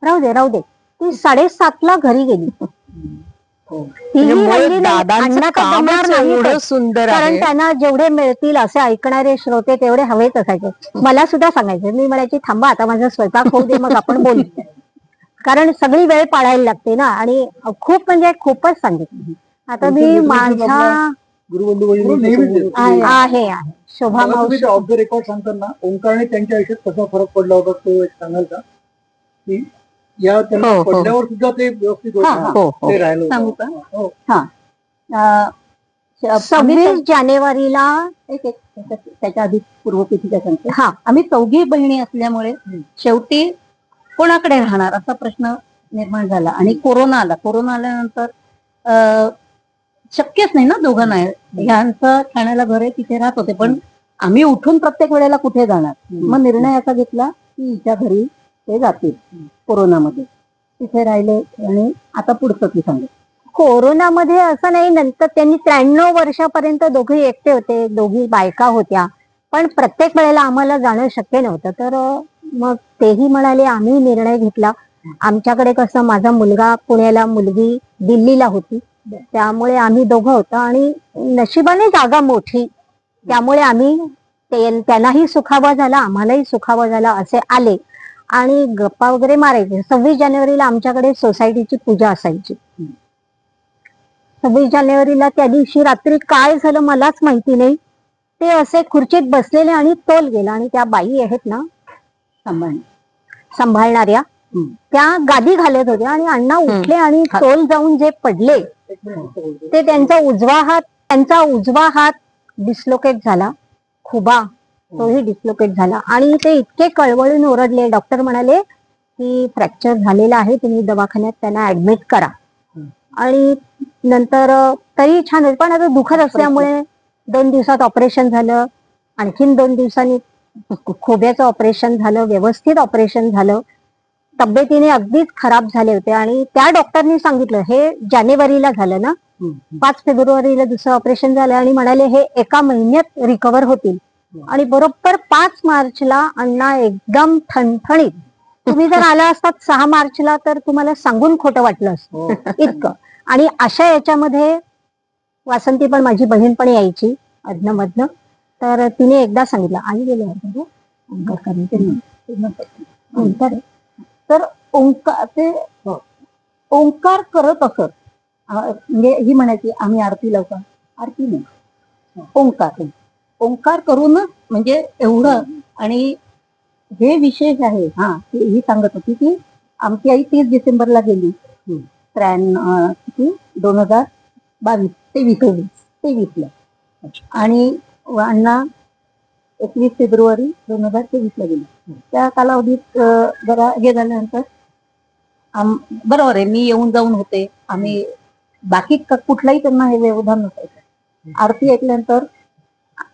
राहू दे. ती 7:30ला घरी गेली. सुंदर कारण त्यांना जेवढे मिळतील असे ऐकणारे श्रोते तेवढे हवेच असायचे. मला सुद्धा सांगायचे. मी म्हणायची थांबा आता माझा स्वयंपाक होऊ दे मग आपण बोलू. कारण सगळी वेळ पाळायला लागते ना. आणि खूप म्हणजे खूपच सांगितलं. आता मी माझा आहे शोभा मावशी ऑफ द रेकॉर्ड सांगताना ओंकारने त्यांच्या आयुष्यात कसा फरक पडला होता तो एक सांगाल का? की या त्यांना पडल्यावर सुद्धा ते व्यवस्थित राहिलं सांगू का? 26 जानेवारीला त्याच्या आधी पूर्वपीठिका सांगते. आम्ही 4घी बहिणी असल्यामुळे शेवटी कोणाकडे राहणार असा प्रश्न निर्माण झाला. आणि कोरोना आल्यानंतर शक्यच नाही ना दोघांना. ह्यांचं ठाण्याला घर आहे तिथे राहत होते, पण आम्ही उठून प्रत्येक वेळेला कुठे जाणार. मग निर्णय असा घेतला की हिच्या घरी ते जातील. कोरोनामध्ये तिथे राहिले आणि आता पुढचं ती सांगेल. कोरोनामध्ये असं नाही, नंतर त्यांनी 93 वर्षापर्यंत दोघे एकटे होते. दोघी बायका होत्या, पण प्रत्येक वेळेला आम्हाला जाणं शक्य नव्हतं. तर मग तेही म्हणाले आम्ही निर्णय घेतला. आमच्याकडे कसं माझा मुलगा पुण्याला, मुलगी दिल्लीला होती. त्यामुळे आम्ही दोघं होतो आणि नशिबाने जागा मोठी, त्यामुळे आम्ही त्यांनाही सुखावा झाला, आम्हालाही सुखावा झाला असे आले आणि गप्पा वगैरे मारायचे. 26 जानेवारीला आमच्याकडे सोसायटीची पूजा असायची. 26 जानेवारीला त्या दिवशी रात्री काय झालं मलाच माहिती नाही. ते असे खुर्चीत बसलेले आणि तोल गेला आणि त्या बाई आहेत ना सांभाळणाऱ्या, त्या गादी घालत होत्या आणि अण्णा उठले आणि तोल जाऊन जे पडले ते त्यांचा उजवा हात डिस्लोकेट झाला, खुबा तोही डिस्लोकेट झाला आणि ते इतके कळवळून ओरडले. डॉक्टर म्हणाले की फ्रॅक्चर झालेला आहे, तुम्ही दवाखान्यात त्यांना ऍडमिट करा. आणि नंतर तरी छान, पण आता दुखत असल्यामुळे 2 दिवसात ऑपरेशन झालं, आणखीन 2 दिवसांनी खोब्याचं ऑपरेशन झालं, व्यवस्थित ऑपरेशन झालं. तब्येतीने अगदीच खराब झाले होते आणि त्या डॉक्टरनी सांगितलं, हे जानेवारीला झालं ना, 5 फेब्रुवारीला दुसरं ऑपरेशन झालं आणि म्हणाले हे 1 महिन्यात रिकव्हर होतील. आणि बरोबर 5 मार्चला अण्णा एकदम ठणठणीत. तुम्ही जर आला असतात 6 मार्चला तर तुम्हाला सांगून खोटं वाटलं असतं इतकं. आणि अशा याच्यामध्ये वासंती पण, माझी बहीण पण यायची अधनं. तर तिने एकदा सांगितलं, आई गेले तर ओंकार करत असत. म्हणजे ही म्हणायची आम्ही आरती लावू का? आरती नाही, ओंकार करूनच म्हणजे एवढं. आणि हे विशेष आहे. ही सांगत होती की आमची आई 30 डिसेंबरला गेली, 2022-23ला आणि अण्णा 21 फेब्रुवारी 2023ला गेले. त्या कालावधीत जरा हे झाल्यानंतर बरोबर आहे, मी येऊन जाऊन होते. आम्ही बाकी कुठलाही त्यांना हे व्यवधान नसायचं. आरती ऐकल्यानंतर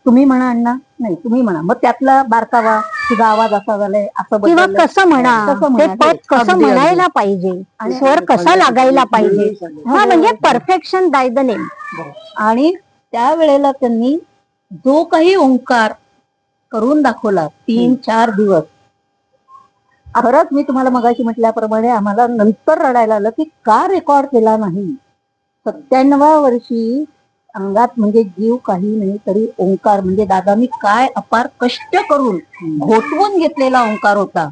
तुम्ही म्हणा अण्णा, नाही तुम्ही म्हणा, मग त्यातला बारकावा, तुझा आवाज असा झालाय, असं किंवा कसं म्हणा, पद कसं म्हणायला पाहिजे, स्वर कसा लागायला पाहिजे, म्हणजे परफेक्शन बाय द नेम. आणि त्यावेळेला त्यांनी जो काही ओंकार करून दाखवला 3-4 दिवस, खरंच मी तुम्हाला मगाशी म्हटल्याप्रमाणे आम्हाला नंतर रडायला आलं की का रेकॉर्ड केला नाही. 97व्या वर्षी अंगात म्हणजे जीव काही नाही तरी ओंकार म्हणजे दादांनी काय अपार कष्ट करून घोटवून घेतलेला ओंकार होता.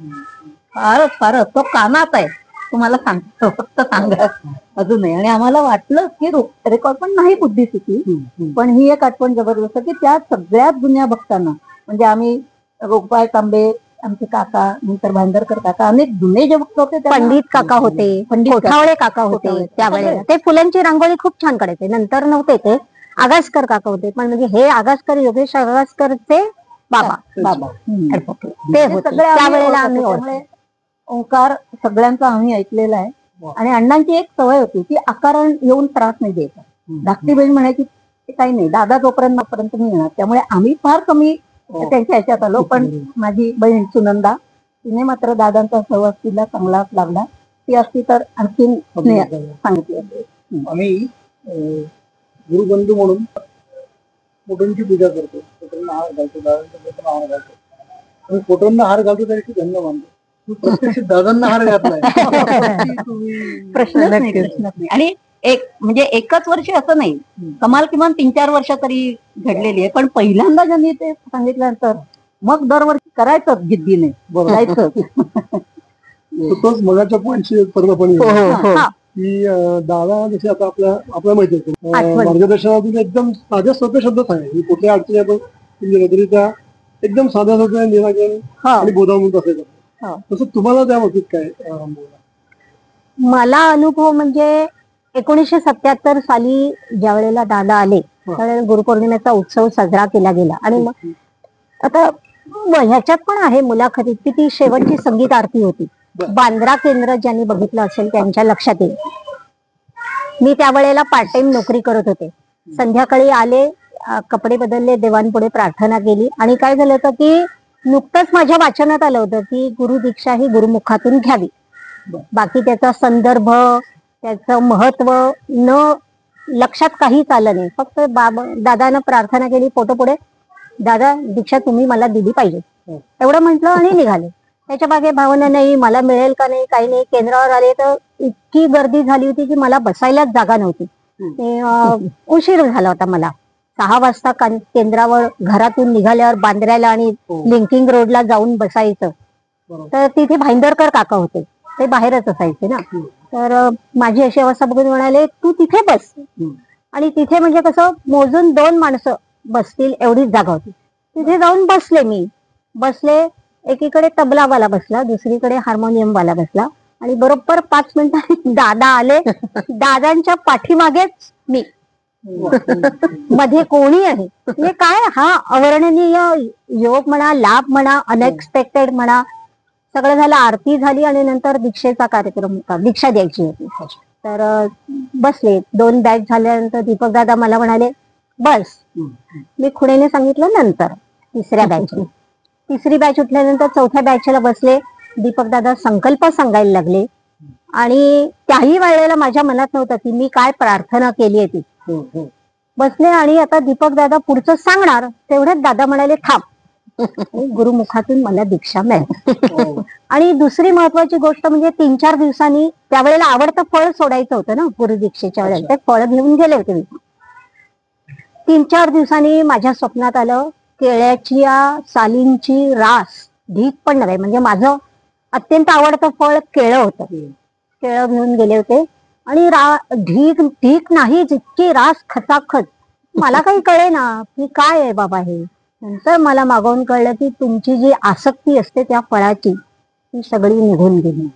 फारच तो कानात आहे, तुम्हाला सांगतो, फक्त सांगा अजूनही. आणि आम्हाला वाटलं की रेकॉर्ड पण नाही बुद्धिस्थिती, पण ही एक आठवण जबरदस्त की त्या सगळ्यात जुन्या भक्तांना, म्हणजे आम्ही गोपाळ तांबे आमचे काका, नंतर भांडरकर काका, अनेक जुने जे भक्त होते, पंडित काका होते, कोठावळे काका होते त्यावेळेला. ते फुलांची रांगोळी खूप छान काढायचे. नंतर नव्हते ते आगासकर काका होते, पण म्हणजे हे आगासकर, योगेश आगासकरचे बाबा ते होते त्यावेळेला. आम्ही ओंकार सगळ्यांचा आम्ही ऐकलेला आहे. आणि अण्णांची एक सवय होती की आकारण येऊन त्रास नाही द्यायचा. धाकटी बहीण म्हणायची काही नाही, दादा जोपर्यंत मी येणार. त्यामुळे आम्ही फार कमी त्यांच्या ह्याच्यात आलो. पण माझी बहीण सुनंदा, तिने मात्र दादांचा सहवास तिला चांगला लागला. ती असती तर आणखीन सांगितली. आम्ही गुरुबंधू म्हणून फोटोंची पूजा करतो, फोटोंना हार घालतो, दादांच्या हार घालतो. आम्ही फोटोंना हार घालतो त्याची धन्य मानतो. प्रत्यक्ष दादांना हार घातलाय प्रश्नच नाही. आणि म्हणजे एकच वर्ष असं नाही, कमाल किमान 3-4 वर्ष तरी घडलेली आहे. पण पहिल्यांदा ज्यांनी ते सांगितल्यानंतर मग दरवर्षी करायचं जिद्दीने बोलायचं. तोच मगाच्या पॉईंटशी पूर्णपणे की दादा जसे आता आपल्या माहिती आहे मार्गदर्शनातून एकदम साध्या सोप्या शब्दात आहे की कुठल्या अडचणी आपण नजरेचा एकदम साध्या सोप्या निराकरण आणि बोधामूत असायचं. तसं तुम्हाला त्या बाबतीत काय? मला अनुभव म्हणजे 1977 साली ज्या वेळेला दादा आले त्यावेळेला गुरुपौर्णिमेचा उत्सव साजरा केला गेला. आणि मग आता ह्याच्यात पण आहे मुलाखतीत की ती शेवटची संगीत आरती होती. बांद्रा केंद्र ज्यांनी बघितलं असेल त्यांच्या लक्षात येईल. मी त्यावेळेला पार्ट टाइम नोकरी करत होते. संध्याकाळी आले, कपडे बदलले, देवांपुढे प्रार्थना केली. आणि काय झालं होतं की नुकतंच माझ्या वाचनात आलं होतं की गुरुदीक्षा ही गुरुमुखातून घ्यावी. बाकी त्याचा संदर्भ, त्याचं महत्व लक्षात काहीच आलं नाही. फक्त दादानं प्रार्थना केली फोटो पुढे, दादा दीक्षा तुम्ही मला दिली पाहिजे एवढं म्हटलं आणि निघाले. त्याच्या मागे भावना नाही, मला मिळेल का नाही, काही नाही. केंद्रावर आले तर इतकी गर्दी झाली होती की मला बसायलाच जागा नव्हती. ते उशीर झाला होता मला. 6 वाजता केंद्रावर घरातून निघाल्यावर बांद्र्याला आणि लिंकिंग रोडला जाऊन बसायचं. तर तिथे भाईंदरकर काका होते, ते बाहेरच असायचे ना. तर माझी अशी अवस्था बघून म्हणाले तू तिथे बस. आणि तिथे म्हणजे कसं मोजून 2 माणसं बसतील एवढीच जागा होती. तिथे जाऊन बसले मी. एकीकडे तबलावाला बसला, दुसरीकडे हार्मोनियमवाला बसला. आणि बरोबर 5 मिनिटांनी दादा आले. दादांच्या पाठीमागेच मी. मध्ये कोणी आहे म्हणजे काय हा अवर्णनीय योग म्हणा, लाभ म्हणा, अनएक्सपेक्टेड म्हणा. सगळं झालं, आरती झाली आणि नंतर दीक्षेचा कार्यक्रम होता, दीक्षा द्यायची होती. तर बसले. 2 बॅच झाल्यानंतर दीपक दादा मला म्हणाले बस. मी खुणेने सांगितलं नंतर तिसऱ्या बॅच. तिसरी बॅच उठल्यानंतर 4थ्या बॅचला बसले. दीपक दादा संकल्प सांगायला लागले. आणि त्याही वेळेला माझ्या मनात नव्हतं की मी काय प्रार्थना केली आहे ती. बसले आणि आता दीपक दादा पुढचं सांगणार तेवढ्यात दादा म्हणाले थांब. गुरुमुखातून मला दीक्षा मिळाली. आणि दुसरी महत्वाची गोष्ट म्हणजे 3-4 दिवसांनी त्यावेळेला आवडतं फळ सोडायचं होतं ना गुरुदीक्षेच्या वेळेला. ते फळ घेऊन गेले होते मी. 3-4 दिवसांनी माझ्या स्वप्नात आलं केळ्याच्या सालींची रास, ढीक पण नव्हे, म्हणजे माझं अत्यंत आवडतं फळ केळं होतं. केळं घेऊन गेले होते आणि ढीक नाही, जितकी रास खचाखच. मला काही कळे ना की काय आहे बाबा हे. नंतर मला मागवून कळलं की तुमची जी आसक्ती असते त्या फळाची ती सगळी निघून गेली.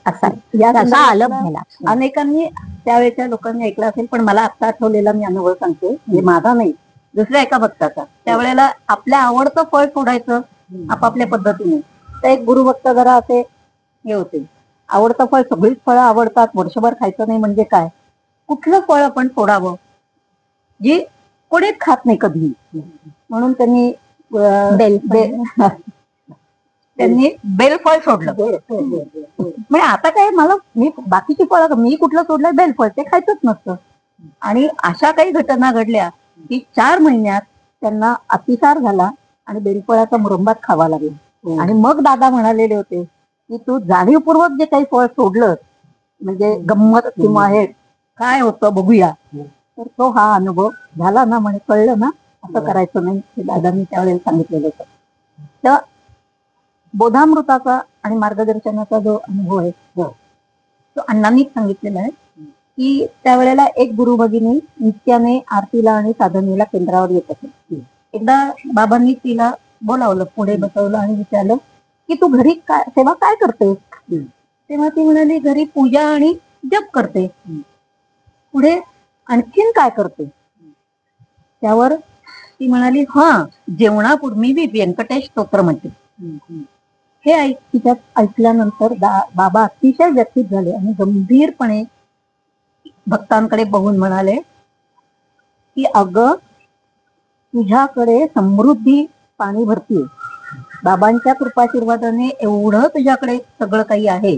असा आलं मला. अनेकांनी त्यावेळेच्या लोकांनी ऐकलं असेल, पण मला आता आठवलेला मी अनुभव सांगते. म्हणजे माझा नाही, दुसऱ्या एका भक्ताचा. त्यावेळेला आपल्या आवडतं फळ सोडायचं आपापल्या पद्धतीने. तर एक गुरुभक्त जरा असे हे होते, आवडतं फळ, सगळीच फळं आवडतात, वर्षभर खायचं नाही म्हणजे काय, कुठलं फळ आपण सोडावं जी कोणीच खात नाही कधी. म्हणून त्यांनी बेलफळ सोडलं. म्हणजे आता काय मी बाकीची फळं, मी कुठलं सोडलं बेलफळ, ते खायचंच नसतं. आणि अशा काही घटना घडल्या की 4 महिन्यात त्यांना अतिसार झाला आणि बेलफळाचा मुरंबात खावा लागला. आणि मग दादा म्हणालेले होते की तू जाणीवपूर्वक जे काही फळ सोडलं म्हणजे गंमत किंवा हे काय होतं बघूया. तर तो हा अनुभव झाला ना, म्हणे कळलं ना असं करायचं नाही, हे दादांनी त्यावेळेला सांगितलेलं होतं. तर बोधामृताचा आणि मार्गदर्शनाचा जो अनुभव आहे तो अण्णांनीच सांगितलेला आहे की त्यावेळेला एक गुरु भगिनी नित्याने आरतीला आणि साधनेला केंद्रावर येत असे. एकदा बाबांनी तिला बोलावलं, पुढे बसवलं आणि विचारलं की तू घरी काय सेवा काय करते. तेव्हा ती म्हणाली घरी पूजा आणि जप करते. पुढे आणखीन काय करते. त्यावर ती म्हणाली जेवणापूर्वी मी व्यंकटेश स्तोत्र म्हणते. हे तिच्यात ऐकल्यानंतर बाबा अतिशय व्यथित झाले आणि गंभीरपणे भक्तांकडे बघून म्हणाले की अगं तुझ्याकडे समृद्धी पाणी भरतीये. बाबांच्या कृपाशीर्वादाने एवढं तुझ्याकडे सगळं काही आहे.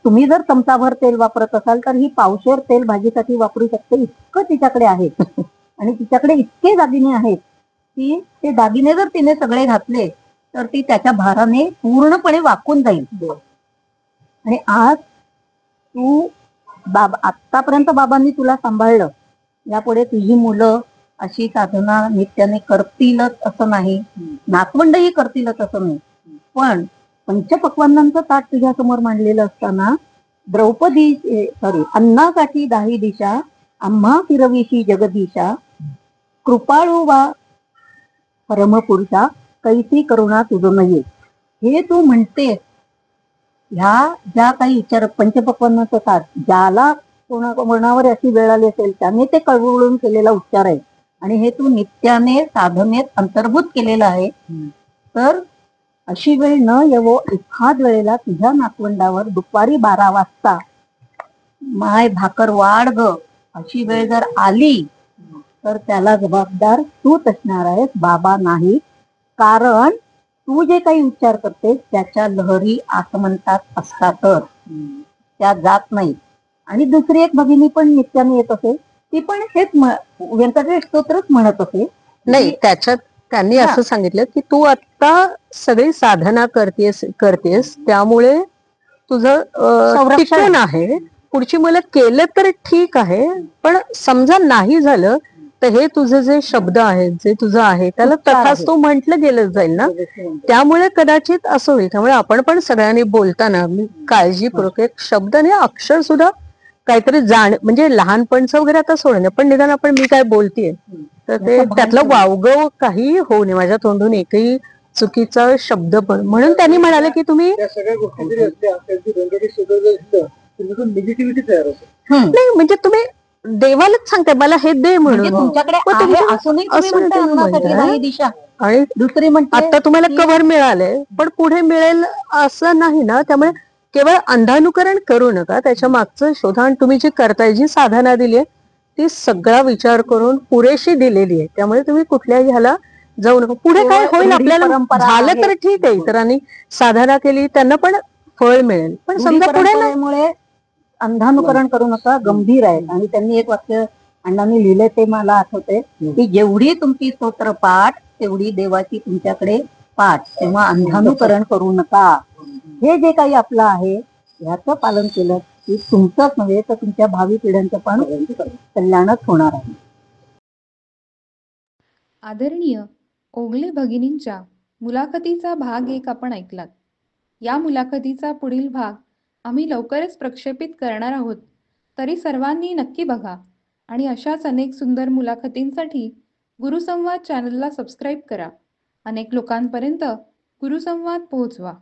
तुम्ही जर चमचाभर तेल वापरत असाल तर ही पावशेर तेल भाजीसाठी वापरू शकते, इतकं तिच्याकडे आहे. आणि तिच्याकडे इतके दागिने आहेत की ते दागिने जर तिने सगळे घातले तर ती त्याच्या भाराने पूर्णपणे वाकून जाईल. आणि आज तू आतापर्यंत बाबांनी तुला सांभाळलं, यापुढे तुझी मुलं अशी साधना नित्याने करतीलच असं नाही, नातवंडही करतीलच असं नाही. पण पंचपक्वान्नांचं ताट तुझ्या समोर मांडलेलं असताना अन्नासाठी 10 दिशा आम्हा फिरविशी जगदीशा कृपाळू वा परमपुरुषा कैसी करुणा तुझं नये. हे तू म्हणते ह्या ज्या काही विचार पंचपक्वान्नाचं ताट ज्याला कोणावर अशी वेळ आली असेल त्याने ते कळवळून केलेला उच्चार आहे. आणि हे तू नित्याने साधनेत अंतर्भूत केलेलं आहे. तर अशी वेळ न येवो एखाद वेळेला तुझ्या नातवंडावर दुपारी 12 वाजता माय भाकर वाढ ग अशी वेळ जर आली तर त्याला जबाबदार तूच असणार आहेस, बाबा नाही. कारण तू जे काही उच्चार करतेस त्याच्या लहरी आसमंतात असतातच, त्या जात नाही. आणि दुसरी एक भगिनी पण नित्याने येत असेल, ती पण हेच व्यंकटेश स्तोत्रच म्हणत असेल. नाही, त्याच्यात त्यांनी असं सांगितलं की तू आता सगळी साधना करतेस त्यामुळे तुझं संरक्षण आहे. पुढची मुलं केलं तर ठीक आहे, पण समजा नाही झालं तर हे तुझे जे शब्द आहेत, जे तुझं आहे त्याला उच्चार आहेत. तथास्तु म्हटलं गेलं जाईल ना, त्यामुळे कदाचित असं होईल. त्यामुळे आपण पण सगळ्यांनी बोलताना मी काळजीपूर्वक एक शब्द आणि अक्षर सुद्धा काहीतरी म्हणजे लहानपणचं वगैरे आता सोडणं, पण निदान आपण मी काय बोलतेय तर ते याचं भान त्यातलं ठेवणं. वावगं काही होऊ नये, माझ्या तोंडून एकही चुकीचा शब्द पण. म्हणून त्यांनी म्हणाले की तुम्ही त्या सगळ्या गोष्टी जरी असल्या त्यांची रंगडी सगळं जरी असलं तरी निगेटिव्हिटी तयार होते. नाही म्हणजे तुम्ही देवालाच सांगताय मला हे दे म्हणजे म्हणून, तुमच्याकडे मग आहे तुमच्या- असूनही तुम्ही असून म्हणताय तुम्ही अन्नासाठी म्हणताय. नाही दिशा. आणि दुसरी म्हणते आता तुम्हाला की- कव्हर मिळाले पण पुढे मिळेल असं नाही ना, त्यामुळे केवळ अंधानुकरण करू नका, त्याच्या मागचं शोधा. आणि तुम्ही जी करताय, जी साधना दिली आहे ती सगळा विचार करून पुरेशी दिलेली आहे, त्यामुळे तुम्ही कुठल्याही ह्याला जाऊ नका. पुढे काय केवळ होईल रूढी आपल्याला परंपरा झालं आहे. तर ठीक आहे, इतरांनी साधना केली त्यांना पण फळ मिळेल, पण रूढी समजा पुढे नाही. परंपरेमुळे अंधानुकरण करू नका, गंभीर आहे. आणि त्यांनी एक वाक्य अण्णांनी लिहिले ते मला आठवते की जेवढी तुमची स्तोत्र पाठ तेवढी देवाची तुमच्याकडे पाठ, तेव्हा अंधानुकरण करू नका. हे जे काही आपलं आहे ह्याचं पालन केलं की तुमचंच नव्हे तर तुमच्या भावी पिढ्यांचं पण कल्याणच होणार आहे. आदरणीय ओगले भगिनींच्या मुलाखतीचा भाग 1 आपण ऐकलात. या मुलाखतीचा पुढील भाग आम्ही लवकरच प्रक्षेपित करणार आहोत, तरी सर्वांनी नक्की बघा आणि अशाच अनेक सुंदर मुलाखतींसाठी गुरुसंवाद चॅनलला सबस्क्राईब करा. अनेक लोकांपर्यंत गुरुसंवाद पोहोचवा.